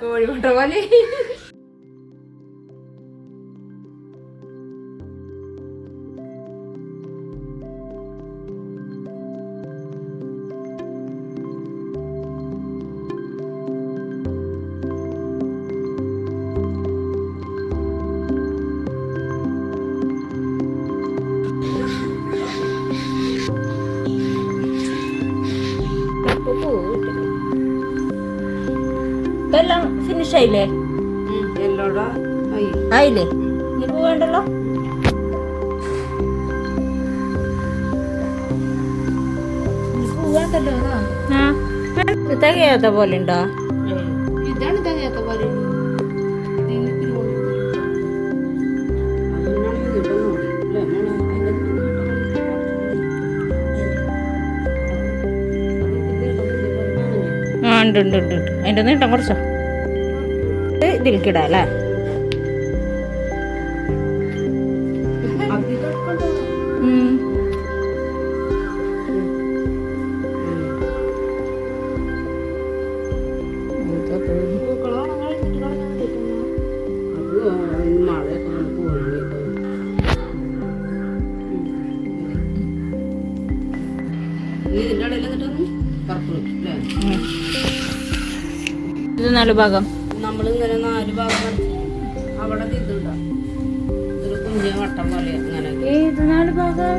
കോഴിമുട്ട പോലെ. എല്ലാം ഫിനിഷ് ആയില്ലേ? ആയില്ലേ? ഇനി പോവേണ്ടല്ലോ. തികയാത്ത പോലെ ഉണ്ടോ? ഇതാണ് തികയാത്ത പോലെ. ഉണ്ട് ഉണ്ട് ഉണ്ട് ഉണ്ട്. അതിൻ്റെ നീട്ടം കുറച്ചോ ഇതിൽക്കിടാ അല്ലേ? ഇത് 4 ഭാഗം നമ്മളിങ്ങനെ 4 ഭാഗം അവിടെ തിരിച്ചുണ്ടാ ഇതൊരു കുഞ്ഞ വട്ടം പോലെ അങ്ങനെ. ഏത് 4 ഭാഗം?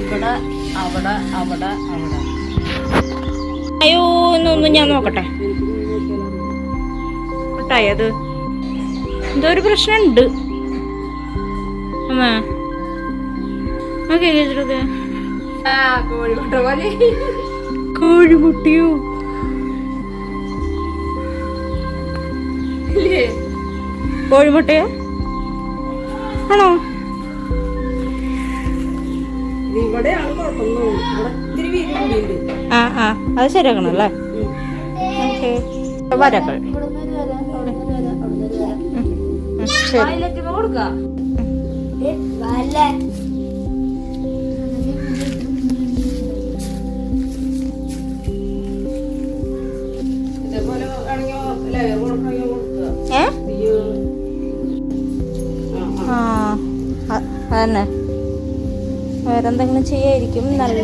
ഇവിടെ അവിടെ അവിടെ അവിടെ. അയ്യോ എന്നൊന്നും ഞാൻ നോക്കട്ടെ. അത് എന്തോ ഒരു പ്രശ്നമുണ്ട് അമ്മ. ഓക്കെ കോഴിമുട്ട പോലെ. കോഴിമുട്ടിയോ? കോഴിമുട്ടയോ ആണോ? ഇവിടെയാണ് കുഴപ്പമൊന്നും. ഇവിടെ ഇത്തിരി വീതി കൂടിയുണ്ട്. ആ അത് ശരിയാക്കണം അല്ലേ? ഓക്കെ വരക്കൾ ശരി. കൊടുക്കാം. ഇതേപോലെ ലെയർ കൊടുക്കണമെങ്കിൽ കൊടുക്കുക. അതന്നെ വേറെന്തെങ്കിലും ചെയ്യായിരിക്കും നല്ല.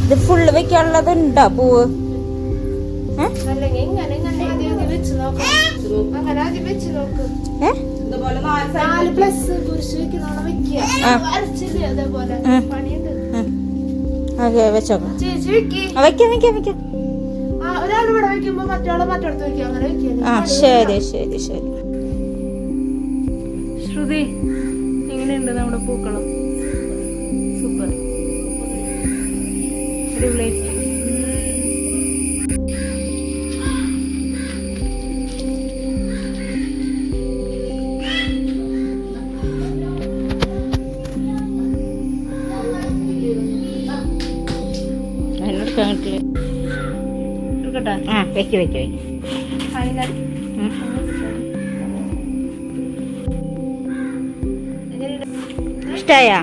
ഇത് ഫുള്ള് വെക്കാനുള്ളത് ഉണ്ടോ പൂവ്? ഓക്കെ വെച്ചോക്കാം. വെക്കാം വെക്കാം വെക്കാം. ആ ശരി ശരി ശരി. ശ്രുതി എങ്ങനെയുണ്ട് നമ്മുടെ പൂക്കളം? സൂപ്പർ അടിപൊളി. അതിനെടുക്കാൻ കിട്ടില്ല. എടുക്കട്ടെ? ആ വെക്ക് വെക്ക് വെക്ക്. ഇഷ്ടായാ?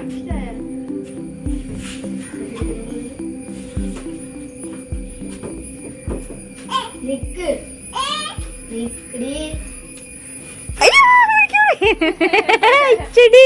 ചെടി